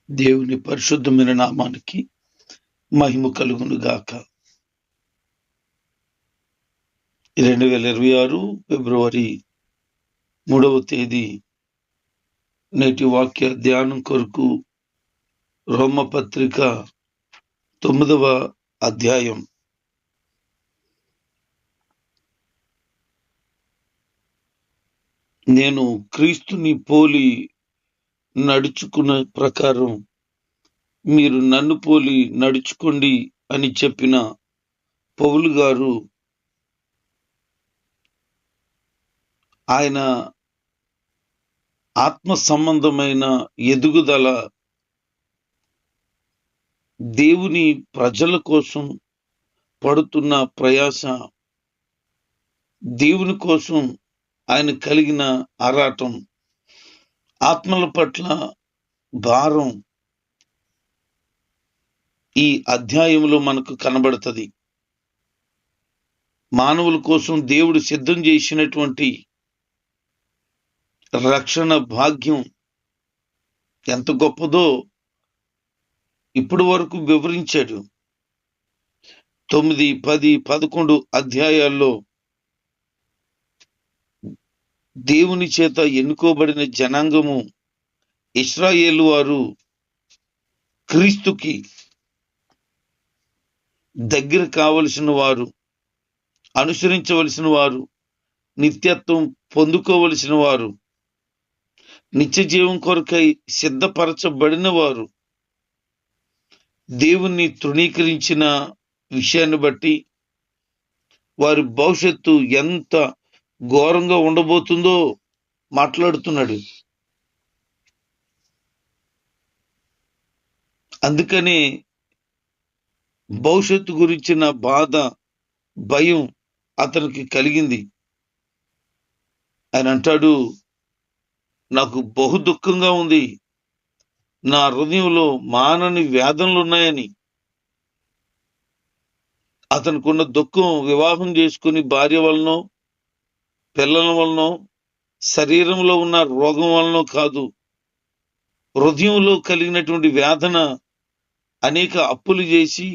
దేవుని పరిశుద్ధమైన నామానికి మహిమ కలుగును గాక. 2026 ఫిబ్రవరి 3వ తేదీ నేటి వాక్య ధ్యానం కొరకు రోమపత్రిక 9వ అధ్యాయం. నేను క్రీస్తుని పోలి నడుచుకున్న ప్రకారం మీరు నన్ను పోలి నడుచుకోండి అని చెప్పిన పౌలు గారు ఆయన ఆత్మ సంబంధమైన ఎదుగుదల దేవుని ప్రజల కోసం పడుతున్న ప్రయాస, దేవుని కోసం ఆయన కలిగిన ఆరాటం, ఆత్మల పట్ల భారం ఈ అధ్యాయంలో మనకు కనబడుతుంది. మానవుల కోసం దేవుడు సిద్ధం చేసినటువంటి రక్షణ భాగ్యం ఎంత గొప్పదో ఇప్పటి వరకు వివరించాడు. 9, 10, 11 అధ్యాయాల్లో దేవుని చేత ఎన్నుకోబడిన జనాంగము ఇశ్రాయేలు వారు క్రీస్తుకి దగ్గర కావలసిన వారు, అనుసరించవలసిన వారు, నిత్యత్వం పొందుకోవలసిన వారు, నిత్య జీవం కొరకై సిద్ధపరచబడిన వారు దేవుణ్ణి తృణీకరించిన విషయాన్ని బట్టి వారి భవిష్యత్తు ఎంత ఘోరంగా ఉండబోతుందో మాట్లాడుతున్నాడు. అందుకనే భవిష్యత్తు గురించిన బాధ, భయం అతనికి కలిగింది. ఆయన అంటాడు, నాకు బహు దుఃఖంగా ఉంది, నా హృదయంలో మానని వేదనలు ఉన్నాయని. అతనుకున్న దుఃఖం వివాహం చేసుకుని భార్య వలనో, పిల్లల వలనో, శరీరంలో ఉన్న రోగం వలనో కాదు. హృదయంలో కలిగినటువంటి వేదన అనేక అప్పులు చేసి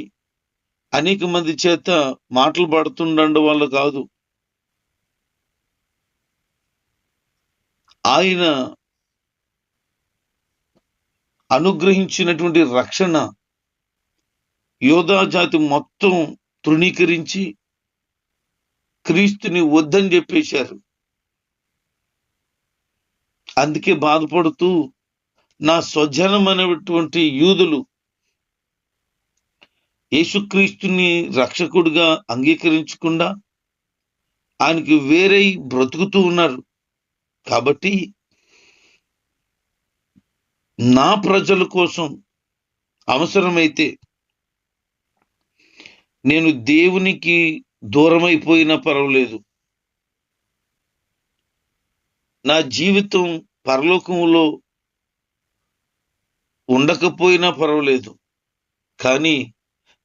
అనేక మంది చేత మాటలు పడుతుండడం వల్ల కాదు. ఆయన అనుగ్రహించినటువంటి రక్షణ యోధా జాతి మొత్తం తృణీకరించి క్రీస్తుని వద్దని చెప్పేశారు. అందుకే బాధపడుతూ నా స్వజనం అనేటువంటి యూదులు యేసుక్రీస్తుని రక్షకుడిగా అంగీకరించకుండా ఆయనకి వేరే బ్రతుకుతూ ఉన్నారు. కాబట్టి నా ప్రజల కోసం అవసరమైతే నేను దేవునికి దూరమైపోయినా పర్వాలేదు, నా జీవితం పరలోకంలో ఉండకపోయినా పర్వాలేదు, కానీ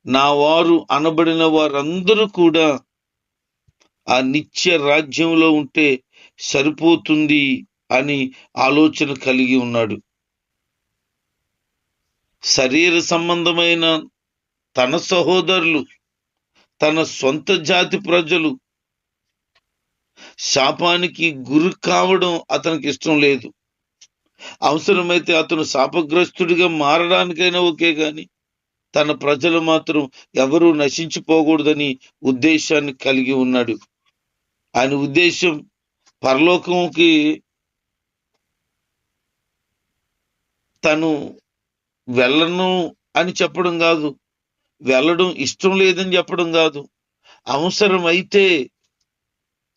నా వారు అనబడిన వారందరూ కూడా ఆ నిత్య రాజ్యంలో ఉంటే సరిపోతుంది అని ఆలోచన కలిగి ఉన్నాడు. శరీర సంబంధమైన తన సహోదరులు, తన సొంత జాతి ప్రజలు శాపానికి గురి కావడం అతనికి ఇష్టం లేదు. అవసరమైతే అతను శాపగ్రస్తుడిగా మారడానికైనా ఓకే, కానీ తన ప్రజలు మాత్రం ఎవరూ నశించిపోకూడదని ఉద్దేశాన్ని కలిగి ఉన్నాడు. ఆయన ఉద్దేశం పరలోకంకి తను వెళ్ళను అని చెప్పడం కాదు, వెళ్ళడం ఇష్టం లేదని చెప్పడం కాదు. అవసరమైతే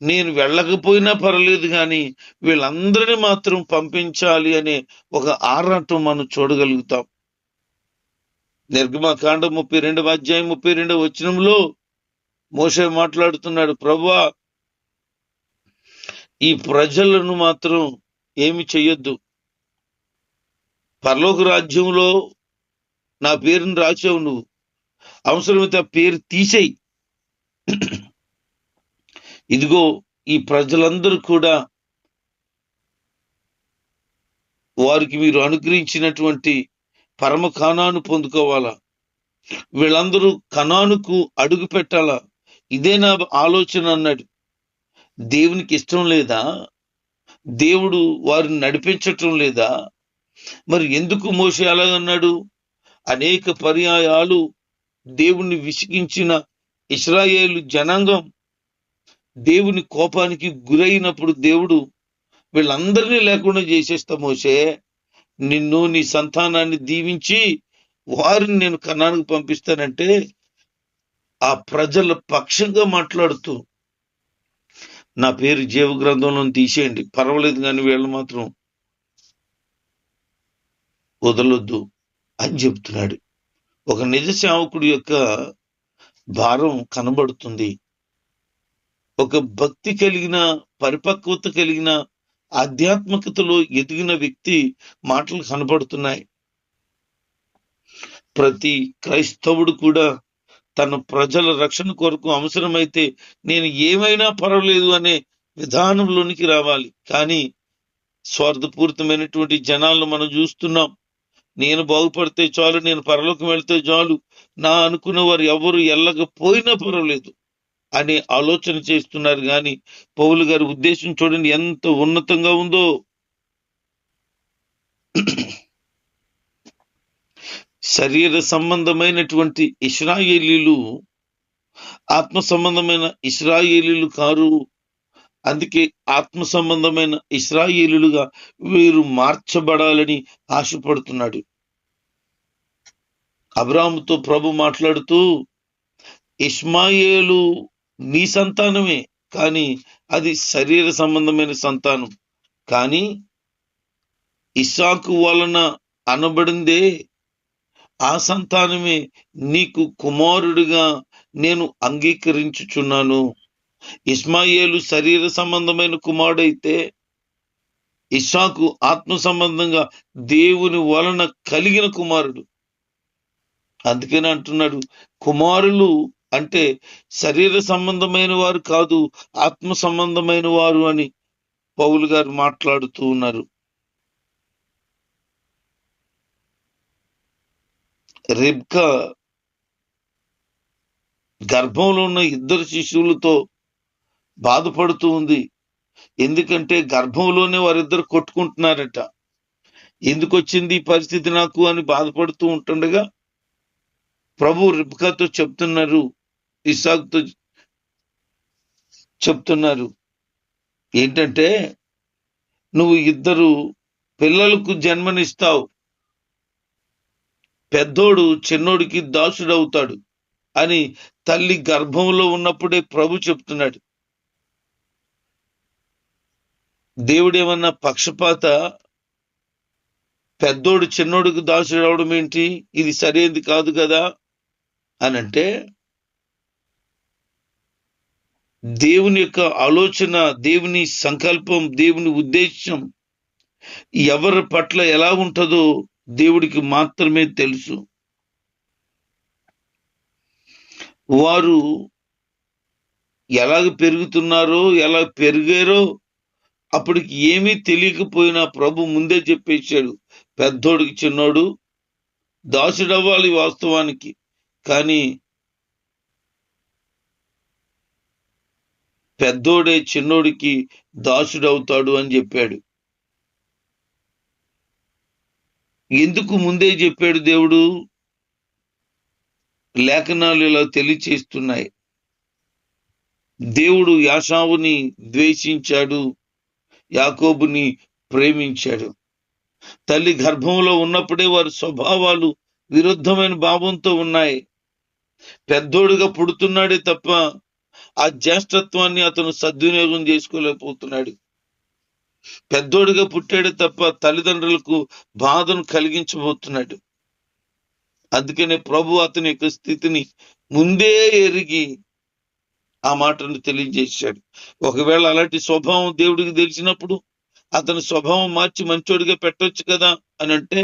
నేను వెళ్ళకపోయినా పర్లేదు, కానీ వీళ్ళందరినీ మాత్రం పంపించాలి అనే ఒక ఆరాటం మనం చూడగలుగుతాం. నిర్గమకాండం 32వ అధ్యాయం 32వ వచనంలో మోషే మాట్లాడుతున్నాడు, ప్రభువా, ఈ ప్రజలను మాత్రం ఏమి చెయ్యొద్దు, పరలోక రాజ్యంలో నా పేరుని రాసావు, నువ్వు అవసరమైతే ఆ పేరు తీసేయి. ఇదిగో ఈ ప్రజలందరూ కూడా వారికి మీరు అనుగ్రహించినటువంటి పరమ కనాను పొందుకోవాలా, వీళ్ళందరూ కనానుకు అడుగు పెట్టాలా, ఇదే నా ఆలోచన అన్నాడు. దేవునికి ఇష్టం లేదా? దేవుడు వారిని నడిపించటం లేదా? మరి ఎందుకు మోషే అలాగన్నాడు? అనేక పర్యాయాలు దేవుణ్ణి విసిగించిన ఇశ్రాయేలు జనాంగం దేవుని కోపానికి గురైనప్పుడు దేవుడు వీళ్ళందరినీ లేకుండా చేసేస్తా మోషే, నిన్ను నీ సంతానాన్ని దీవించి వారిని నేను కనానికి పంపిస్తానంటే ఆ ప్రజల పక్షంగా మాట్లాడుతూ నా పేరు జీవ గ్రంథంలో తీసేయండి, పర్వాలేదు, కానీ వీళ్ళు మాత్రం వదలొద్దు అని చెప్తున్నాడు. ఒక నిజ సేవకుడి యొక్క భారం కనబడుతుంది. ఒక భక్తి కలిగిన, పరిపక్వత కలిగిన, ఆధ్యాత్మికతలో ఎదిగిన వ్యక్తి మాటలు కనబడుతున్నాయి. ప్రతి క్రైస్తవుడు కూడా తన ప్రజల రక్షణ కొరకు అవసరమైతే నేను ఏమైనా పర్వాలేదు అనే విధానంలోనికి రావాలి. కానీ స్వార్థపూరితమైనటువంటి జనాలను మనం చూస్తున్నాం. నేను బాగుపడితే చాలు, నేను పరలోకం వెళ్తే చాలు, నా అనుకున్న వారు ఎవరు ఎల్లకపోయినా పర్వాలేదు అనే ఆలోచన చేస్తున్నారు. కానీ పౌలు గారి ఉద్దేశం చూడండి ఎంత ఉన్నతంగా ఉందో. శరీర సంబంధమైనటువంటి ఇశ్రాయేలీలు ఆత్మ సంబంధమైన ఇశ్రాయేలీలు కారు. అందుకే ఆత్మ సంబంధమైన ఇశ్రాయేలుగా వీరు మార్చబడాలని ఆశపడుతున్నాడు. అబ్రాహాముతో ప్రభు మాట్లాడుతూ, ఇష్మాయేలు నీ సంతానమే, కానీ అది శరీర సంబంధమైన సంతానం, కానీ ఇస్సాకు వలన అనబడిందే ఆ సంతానమే నీకు కుమారుడిగా నేను అంగీకరించుచున్నాను. ఇష్మాయేలు శరీర సంబంధమైన కుమారుడైతే ఇస్సాకు ఆత్మ సంబంధంగా దేవుని వలన కలిగిన కుమారుడు. అందుకని అంటున్నాడు, కుమారులు అంటే శరీర సంబంధమైన వారు కాదు, ఆత్మ సంబంధమైన వారు అని పౌలు గారు మాట్లాడుతూ ఉన్నారు. రెబ్కా గర్భంలో ఉన్న ఇద్దరు శిశువులతో బాధపడుతూ ఉంది. ఎందుకంటే గర్భంలోనే వారిద్దరు కొట్టుకుంటున్నారట. ఎందుకు వచ్చింది ఈ పరిస్థితి నాకు అని బాధపడుతూ ఉంటుండగా ప్రభు రెబ్కాతో చెప్తున్నారు, ఇస్సాకుతో చెప్తున్నారు ఏంటంటే, నువ్వు ఇద్దరు పిల్లలకు జన్మనిస్తావు, పెద్దోడు చిన్నోడికి దాసుడవుతాడు అని తల్లి గర్భంలో ఉన్నప్పుడే ప్రభు చెప్తున్నాడు. దేవుడేమన్నా పక్షపాత? పెద్దోడు చిన్నోడికి దాసుడు అవడం ఏంటి? ఇది సరైనది కాదు కదా అని అంటే, దేవుని యొక్క ఆలోచన, దేవుని సంకల్పం, దేవుని ఉద్దేశం ఎవరి పట్ల ఎలా ఉంటుందో దేవుడికి మాత్రమే తెలుసు. వారు ఎలాగ పెరుగుతున్నారో, ఎలా పెరిగారో అప్పటికి ఏమీ తెలియకపోయినా ప్రభు ముందే చెప్పేశాడు, పెద్దోడికి చిన్నోడు దాసుడవ్వాలి వాస్తవానికి, కానీ పెద్దోడే చిన్నోడికి దాసుడవుతాడు అని చెప్పాడు. ఎందుకు ముందే చెప్పాడు దేవుడు? లేఖనాలు ఇలా తెలియచేస్తున్నాయి. దేవుడు యాషావుని ద్వేషించాడు, యాకోబుని ప్రేమించాడు. తల్లి గర్భంలో ఉన్నప్పుడే వారి స్వభావాలు విరుద్ధమైన భావంతో ఉన్నాయి. పెద్దోడుగా పుడుతున్నాడే తప్ప ఆ జ్యేష్ఠత్వాన్ని అతను సద్వినియోగం చేసుకోలేకపోతున్నాడు. పెద్దోడుగా పుట్టాడే తప్ప తల్లిదండ్రులకు బాధను కలిగించబోతున్నాడు. అందుకనే ప్రభు అతని యొక్క స్థితిని ముందే ఎరిగి ఆ మాటను తెలియజేశాడు. ఒకవేళ అలాంటి స్వభావం దేవుడికి తెలిసినప్పుడు అతని స్వభావం మార్చి మంచోడిగా పెట్టొచ్చు కదా అని అంటే,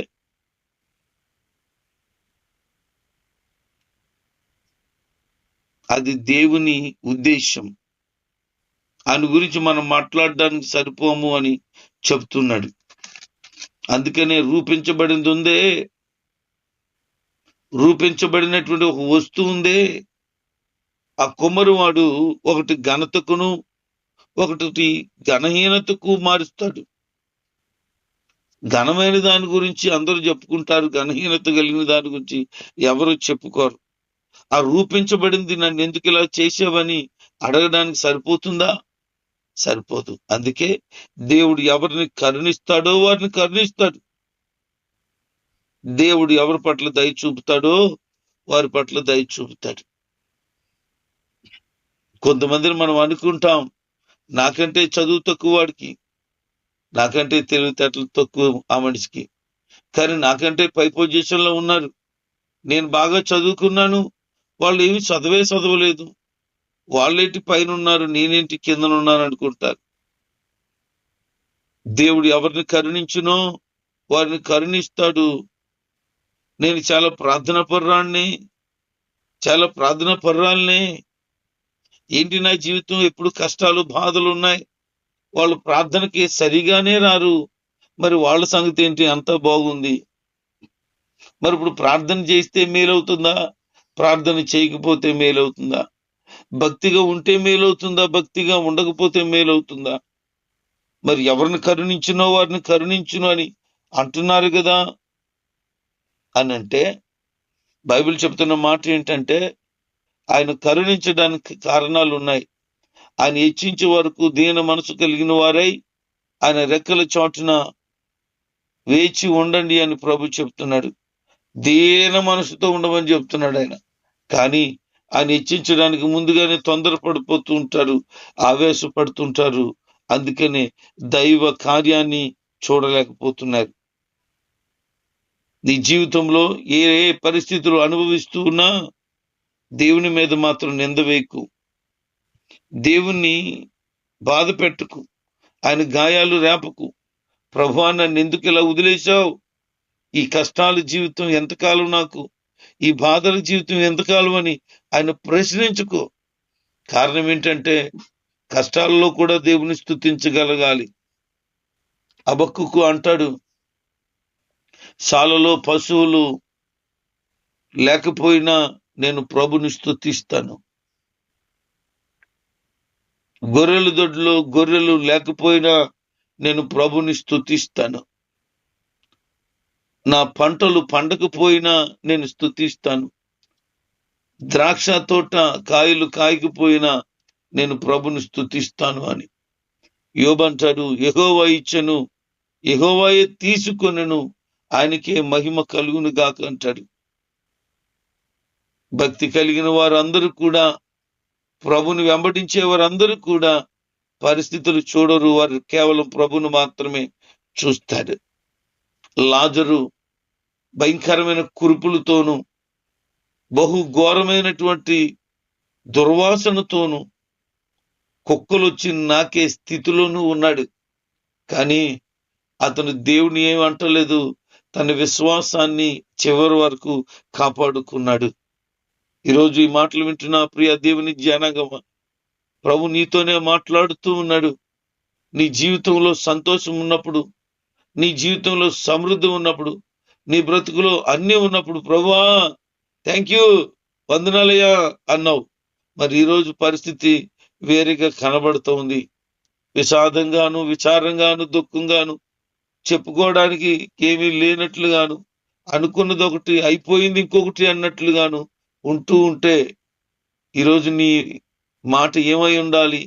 అది దేవుని ఉద్దేశం. ఆయన గురించి మనం మాట్లాడడానికి సరిపోము అని చెప్తున్నాడు. అందుకనే రూపించబడింది ఉందే రూపించబడినటువంటి ఒక వస్తువు ఉందే, ఆ కుమ్మరివాడు ఒకటి ఘనతకును ఒకటి ఘనహీనతకు మారుస్తాడు. ఘనమైన దాని గురించి అందరూ చెప్పుకుంటారు, ఘనహీనత కలిగిన దాని గురించి ఎవరు చెప్పుకోరు. ఆ రూపించబడింది నన్ను ఎందుకు ఇలా చేసావని అడగడానికి సరిపోతుందా? సరిపోదు. అందుకే దేవుడు ఎవరిని కరుణిస్తాడో వారిని కరుణిస్తాడు. దేవుడు ఎవరి పట్ల దయ చూపుతాడో వారి పట్ల దయ చూపుతాడు. కొంతమందిని మనం అనుకుంటాం, నాకంటే చదువు తక్కువ వాడికి, నాకంటే తెలివితేటలు తక్కువ ఆ మనిషికి, కానీ నాకంటే పై పొజిషన్ లో ఉన్నారు, నేను బాగా చదువుకున్నాను, వాళ్ళు ఏమి చదవలేదు, వాళ్ళేంటి పైన ఉన్నారు, నేనేంటి కిందనున్నాను అనుకుంటారు. దేవుడు ఎవరిని కరుణించునో వారిని కరుణిస్తాడు. నేను చాలా ప్రార్థన పర్రాల్ని. ఏంటి నా జీవితం ఎప్పుడు కష్టాలు బాధలు ఉన్నాయి, వాళ్ళు ప్రార్థనకి సరిగానే రారు, మరి వాళ్ళ సంగతి ఏంటి? అంతా బాగుంది. మరి ఇప్పుడు ప్రార్థన చేస్తే మేలవుతుందా, ప్రార్థన చేయకపోతే మేలవుతుందా? భక్తిగా ఉంటే మేలవుతుందా, భక్తిగా ఉండకపోతే మేలవుతుందా? మరి ఎవరిని కరుణించునో వారిని కరుణించును అని అంటున్నారు కదా అని అంటే, బైబిల్ చెప్తున్న మాట ఏంటంటే, ఆయన కరుణించడానికి కారణాలు ఉన్నాయి. ఆయన హెచ్చించే వరకు దీన మనసు కలిగిన వారై ఆయన రెక్కల చాటున వేచి ఉండండి అని ప్రభు చెప్తున్నాడు. దీన మనసుతో ఉండమని చెప్తున్నాడు ఆయన. కానీ ఆయన హెచ్చించడానికి ముందుగానే తొందరపడిపోతూ ఉంటారు, ఆవేశపడుతుంటారు. అందుకనే దైవ కార్యాన్ని చూడలేకపోతున్నారు. నీ జీవితంలో ఏ ఏ పరిస్థితులు అనుభవిస్తూ ఉన్నా దేవుని మీద మాత్రం నింద వేయకు, దేవుణ్ణి బాధ పెట్టుకు, ఆయన గాయాలు రేపకు. ప్రభువా, నన్ను ఎందుకు ఇలా వదిలేశావు? ఈ కష్టాల జీవితం ఎంతకాలం నాకు, ఈ బాధల జీవితం ఎంతకాలం అని ఆయన ప్రశ్నించుకో. కారణం ఏంటంటే, కష్టాల్లో కూడా దేవుని స్తుతించగలగాలి. హబక్కూకు అంటాడు, శాలలో పశువులు లేకపోయినా నేను ప్రభుని స్తుతిస్తాను, గొర్రెల దొడ్లో గొర్రెలు లేకపోయినా నేను ప్రభుని స్తుతిస్తాను, నా పంటలు పండకపోయినా నేను స్తుతిస్తాను, ద్రాక్ష తోట కాయలు కాయకపోయినా నేను ప్రభుని స్తుతిస్తాను అని. యోబు అంటాడు, యెహోవా ఇచ్చెను, యెహోవాయే తీసుకొనెను, ఆయనకే మహిమ కలుగును గాక అంటాడు. భక్తి కలిగిన వారందరూ కూడా, ప్రభుని వెంబడించే వారందరూ కూడా పరిస్థితులు చూడరు, వారు కేవలం ప్రభును మాత్రమే చూస్తాడు. లాజరు భయంకరమైన కురుపులతోనూ బహు ఘోరమైనటువంటి దుర్వాసనతోనూ కుక్కలు వచ్చి నాకే స్థితిలోనూ ఉన్నాడు. కానీ అతను దేవుని ఏమి అంటలేదు, తన విశ్వాసాన్ని చివరి వరకు కాపాడుకున్నాడు. ఈరోజు ఈ మాటలు వింటున్న ప్రియ దేవుని జనాంగమా, ప్రభు నీతోనే మాట్లాడుతూ ఉన్నాడు. నీ జీవితంలో సంతోషం ఉన్నప్పుడు, నీ జీవితంలో సమృద్ధి ఉన్నప్పుడు, నీ బ్రతుకులో అన్నీ ఉన్నప్పుడు, ప్రభువా థ్యాంక్ యూ, వందనాలయ్యా అన్నావు. మరి ఈరోజు పరిస్థితి వేరేగా కనబడుతోంది. విషాదంగాను, విచారంగాను, దుఃఖంగాను, చెప్పుకోవడానికి ఏమీ లేనట్లుగాను, అనుకున్నది ఒకటి అయిపోయింది ఇంకొకటి అన్నట్లుగాను ఉంటూ ఉంటే, ఈరోజు నీ మాట ఏమై ఉండాలి?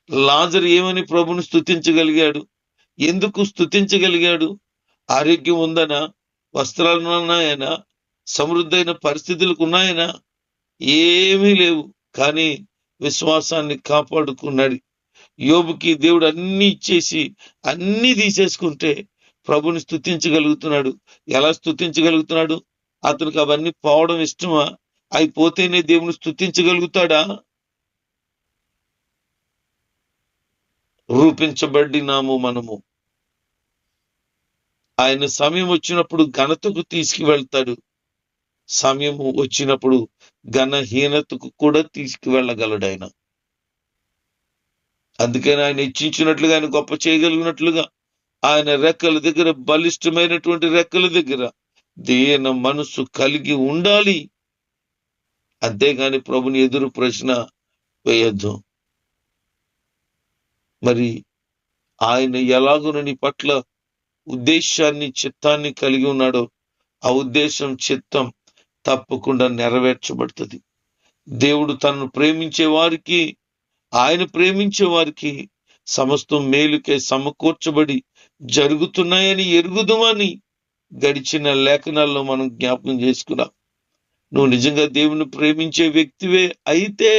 లాజరు ఏమని ప్రభుని స్తుతించగలిగాడు? ఎందుకు స్తుతించగలిగాడు? ఆరోగ్యం ఉందనా? వస్త్రాలు ఉన్నాయనా? సమృద్ధైన పరిస్థితులకు ఉన్నాయనా? ఏమీ లేవు. కానీ విశ్వాసాన్ని కాపాడుకున్నాడు. యోబుకి దేవుడు అన్ని ఇచ్చేసి అన్ని తీసేసుకుంటే ప్రభుని స్తుతించగలుగుతున్నాడు. ఎలా స్తుతించగలుగుతున్నాడు? అతనికి అవన్నీ పోవడం ఇష్టమా? అయిపోతేనే దేవుని స్తుతించగలుగుతాడా? రూపించబడినాము మనము. ఆయన సమయం వచ్చినప్పుడు ఘనతకు తీసుకువెళ్తాడు, సమయం వచ్చినప్పుడు ఘనహీనతకు కూడా తీసుకువెళ్ళగలడు ఆయన. అందుకని ఆయన హెచ్చించినట్లుగా, ఆయన గొప్ప చేయగలిగినట్లుగా, ఆయన రెక్కల దగ్గర, బలిష్టమైనటువంటి రెక్కల దగ్గర దీన మనసు కలిగి ఉండాలి. అంతేగాని ప్రభుని ఎదురు ప్రశ్న వేయొద్దు. మరి ఆయన ఎలాగున నీ పట్ల ఉద్దేశాన్ని, చిత్తాన్ని కలిగి ఉన్నాడో ఆ ఉద్దేశం, చిత్తం తప్పకుండా నెరవేర్చబడుతుంది. దేవుడు తనను ప్రేమించే వారికి, ఆయన ప్రేమించే వారికి సమస్తం మేలుకే సమకూర్చబడి జరుగుతున్నాయని ఎరుగుదుమని గడిచిన లేఖనాల్లో మనం జ్ఞాపకం చేసుకున్నాం. నువ్వు నిజంగా దేవుని ప్రేమించే వ్యక్తివే అయితే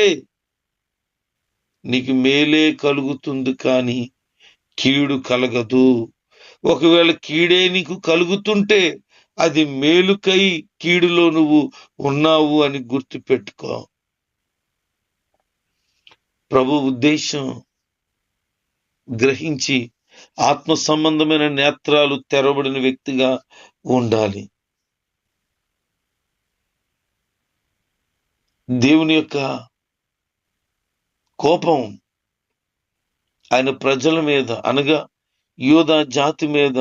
నీకు మేలే కలుగుతుంది, కానీ కీడు కలగదు. ఒకవేళ కీడే నీకు కలుగుతుంటే అది మేలుకై కీడులో నువ్వు ఉన్నావు అని గుర్తుపెట్టుకో. ప్రభు ఉద్దేశం గ్రహించి ఆత్మ సంబంధమైన నేత్రాలు తెరవబడిన వ్యక్తిగా ఉండాలి. దేవుని యొక్క కోపం ఆయన ప్రజల మీద, అనగా యూదా జాతి మీద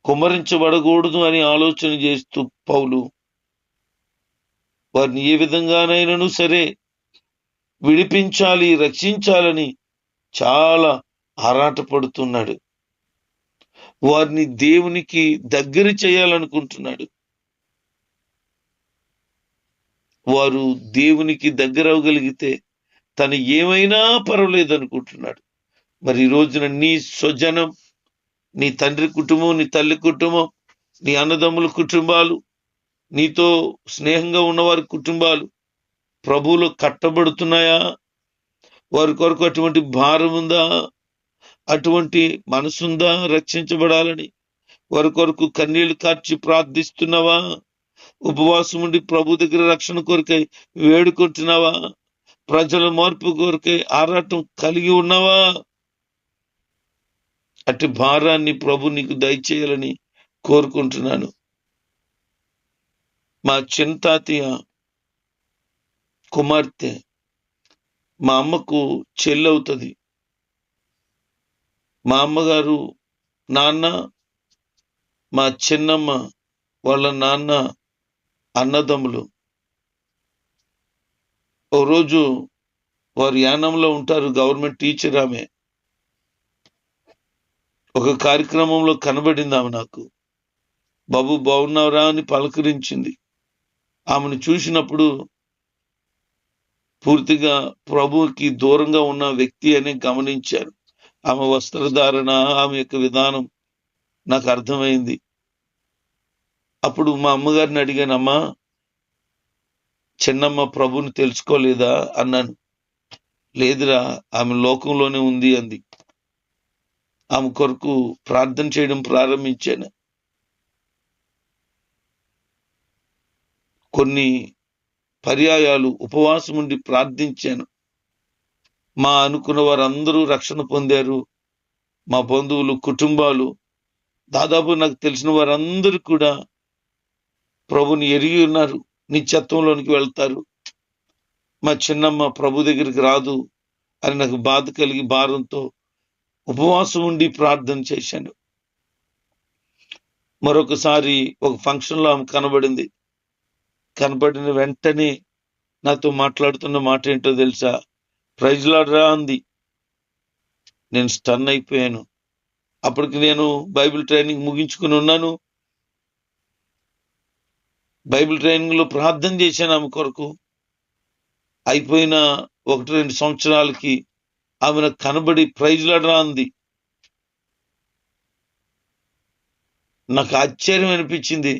కుమ్మరించబడకూడదు అని ఆలోచన చేస్తూ పౌలు వారిని ఏ విధంగానైనాను సరే విడిపించాలి, రక్షించాలని చాలా ఆరాటపడుతున్నాడు. వారిని దేవునికి దగ్గర చేయాలనుకుంటున్నాడు. వారు దేవునికి దగ్గర అవ్వగలిగితే తను ఏమైనా పర్వాలేదు అనుకుంటున్నాడు. మరి ఈ రోజున నీ స్వజనం, నీ తండ్రి కుటుంబం, నీ తల్లి కుటుంబం, నీ అన్నదమ్ముల కుటుంబాలు, నీతో స్నేహంగా ఉన్నవారి కుటుంబాలు ప్రభువులో కట్టబడుతున్నాయా? వారి కొరకు అటువంటి భారం ఉందా? అటువంటి మనసుందా రక్షించబడాలని? వారి కొరకు కన్నీళ్లు కార్చి ప్రార్థిస్తున్నావా? ఉపవాసం ఉండి ప్రభు దగ్గర రక్షణ కొరకై వేడుకుంటున్నావా? ప్రజల మార్పు కొరకై ఆరాటం కలిగి ఉన్నావా? అట్టి భారాన్ని ప్రభు నీకు దయచేయాలని కోరుకుంటున్నాను. మా చిన్న తాతయ్య కుమార్తె మా అమ్మకు చెల్లవుతుంది. మా అమ్మగారు నాన్న, మా చిన్నమ్మ వాళ్ళ నాన్న అన్నదమ్ములు. ఓ రోజు వారు యానంలో ఉంటారు, గవర్నమెంట్ టీచర్ ఆమె. ఒక కార్యక్రమంలో కనబడింది ఆమె నాకు. బాబు బాగున్నావురా అని పలకరించింది. ఆమెను చూసినప్పుడు పూర్తిగా ప్రభువుకి దూరంగా ఉన్న వ్యక్తి అని గమనించాను. ఆమె వస్త్రధారణ, ఆమె యొక్క విధానం నాకు అర్థమైంది. అప్పుడు మా అమ్మగారిని అడిగాను, అమ్మా చిన్నమ్మ ప్రభుని తెలుసుకోలేదా అన్నాను. లేదురా, ఆమె లోకంలోనే ఉంది అంది. ఆమె కొరకు ప్రార్థన చేయడం ప్రారంభించాను. కొన్ని పర్యాయాలు ఉపవాసం ఉండి ప్రార్థించాను. మా అనుకున్న వారందరూ రక్షణ పొందారు. మా బంధువులు, కుటుంబాలు, దాదాపు నాకు తెలిసిన వారందరూ కూడా ప్రభుని ఎరిగి ఉన్నారు, నిత్యత్వంలోనికి వెళ్తారు. మా చిన్నమ్మ ప్రభు దగ్గరికి రాదు అని నాకు బాధ కలిగి భారంతో ఉపవాసం ఉండి ప్రార్థన చేశాను. మరొకసారి ఒక ఫంక్షన్లో ఆమె కనబడింది. కనబడిన వెంటనే నాతో మాట్లాడుతున్న మాట ఏంటో తెలుసా? ప్రైజ్ లార్డ్ రా అంది. నేను స్టన్ అయిపోయాను. అప్పటికి నేను బైబిల్ ట్రైనింగ్ ముగించుకుని ఉన్నాను. బైబిల్ ట్రైనింగ్ లో ప్రార్థన చేశాను ఆమె కొరకు. అయిపోయిన 1-2 సంవత్సరాలకి ఆమె నాకు కనబడి ప్రైజ్ లార్డ్ రా అంది. నాకు ఆశ్చర్యం అనిపించింది.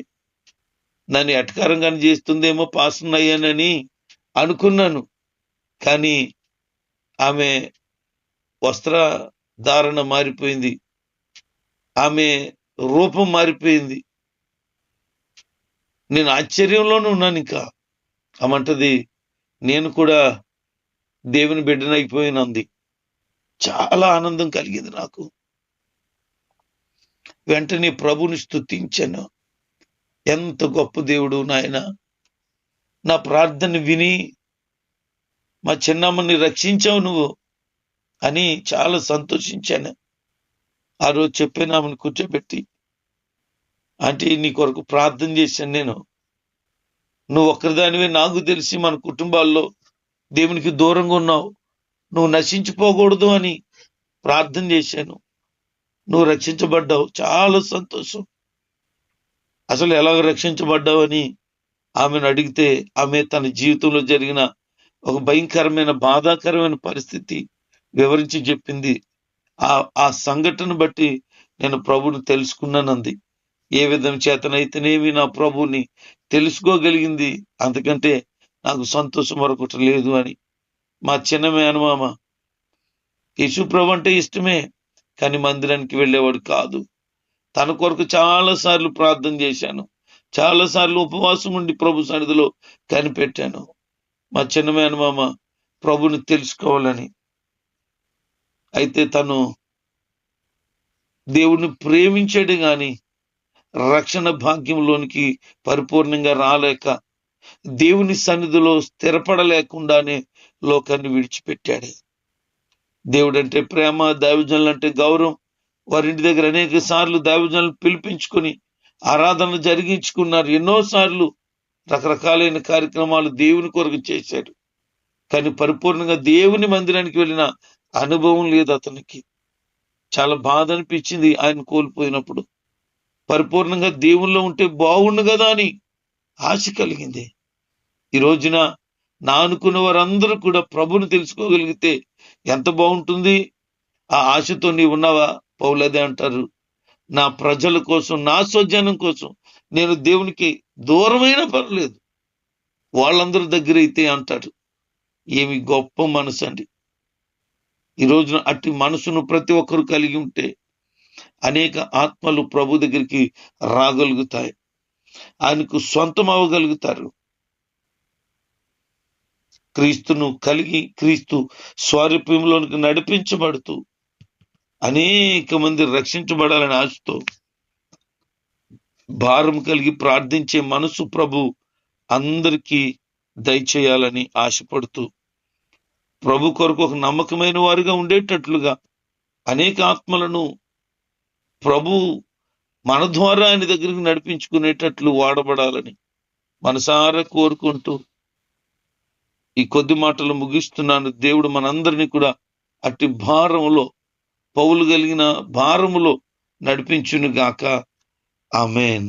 నన్ను ఎటకారంగానే చేస్తుందేమో పాస్టర్ అయ్యానని అనుకున్నాను. కానీ ఆమె వస్త్రధారణ మారిపోయింది, ఆమె రూపం మారిపోయింది. నేను ఆశ్చర్యంలోనే ఉన్నాను. ఇంకా ఆమంటది, నేను కూడా దేవుని బిడ్డనైపోయినంది. చాలా ఆనందం కలిగింది నాకు. వెంటనే ప్రభుని స్తుతించాను. ఎంత గొప్ప దేవుడు నాయన, నా ప్రార్థన విని మా చిన్నమ్మని రక్షించావు నువ్వు అని చాలా సంతోషించాను. ఆ రోజు చెప్పాను ఆమెను కూర్చోబెట్టి, అంటే నీ కొరకు ప్రార్థన చేశాను నేను. నువ్వు ఒక్కరిదానివే నాకు తెలిసి మన కుటుంబాల్లో దేవునికి దూరంగా ఉన్నావు. నువ్వు నశించిపోకూడదు అని ప్రార్థన చేశాను. నువ్వు రక్షించబడ్డావు, చాలా సంతోషం. అసలు ఎలాగ రక్షించబడ్డావని ఆమెను అడిగితే ఆమె తన జీవితంలో జరిగిన ఒక భయంకరమైన బాధాకరమైన పరిస్థితి వివరించి చెప్పింది. ఆ సంఘటన బట్టి నేను ప్రభుని తెలుసుకున్నానంది. ఏ విధం చేతనైతేనేమి నా ప్రభుని తెలుసుకోగలిగింది, అందుకంటే నాకు సంతోషం మరొకటి లేదు అని. మా చిన్న మేనమామ యేసు ప్రభు అంటే ఇష్టమే, కానీ మందిరానికి వెళ్ళేవాడు కాదు. తన కొరకు చాలా సార్లు ప్రార్థన చేశాను, చాలా సార్లు ఉపవాసం ఉండి ప్రభు సన్నిధిలో కనిపెట్టాను. మా చిన్న మేనమామ ప్రభుని తెలుసుకోవాలని. అయితే తను దేవుణ్ణి ప్రేమించాడు గాని రక్షణ భాగ్యంలోనికి పరిపూర్ణంగా రాలేక దేవుని సన్నిధిలో స్థిరపడలేకుండానే లోకాన్ని విడిచిపెట్టాడు. దేవుడంటే ప్రేమ, దైవజనులంటే గౌరవం. వారింటి దగ్గర అనేక సార్లు దైవజనులు పిలిపించుకొని ఆరాధన జరిగించుకున్నారు. ఎన్నోసార్లు రకరకాలైన కార్యక్రమాలు దేవుని కొరకు చేశాడు. కానీ పరిపూర్ణంగా దేవుని మందిరానికి వెళ్ళిన అనుభవం లేదు అతనికి. చాలా బాధ అనిపించింది ఆయన కోల్పోయినప్పుడు. పరిపూర్ణంగా దేవుల్లో ఉంటే బాగుండు కదా అని ఆశ కలిగింది. ఈ రోజున నా అనుకున్న వారందరూ కూడా ప్రభుని తెలుసుకోగలిగితే ఎంత బాగుంటుంది. ఆ ఆశతో నీవు ఉన్నావా? పౌలదే అంటారు, నా ప్రజల కోసం, నా స్వజనం కోసం నేను దేవునికి దూరమైన పర్లేదు, వాళ్ళందరి దగ్గర అయితే అంటాడు. ఏమి గొప్ప మనసు అండి. ఈ రోజున అట్టి మనసును ప్రతి ఒక్కరు కలిగి ఉంటే అనేక ఆత్మలు ప్రభు దగ్గరికి రాగలుగుతాయి, ఆయనకు సొంతం అవ్వగలుగుతారు. క్రీస్తును కలిగి క్రీస్తు స్వారూప్యంలోనికి నడిపించబడుతూ అనేక మంది రక్షించబడాలని ఆశతో భారం కలిగి ప్రార్థించే మనసు ప్రభు అందరికీ దయచేయాలని ఆశపడుతూ ప్రభు కొరకు ఒక నమ్మకమైన వారుగా ఉండేటట్లుగా అనేక ఆత్మలను ప్రభు మన ద్వారా ఆయన దగ్గరికి నడిపించుకునేటట్లు వాడబడాలని మనసారా కోరుకుంటూ ఈ కొద్ది మాటలు ముగిస్తున్నాను. దేవుడు మనందరినీ కూడా అట్టి భారములో, పౌలు కలిగిన భారములో నడిపించును గాక. ఆమేన్.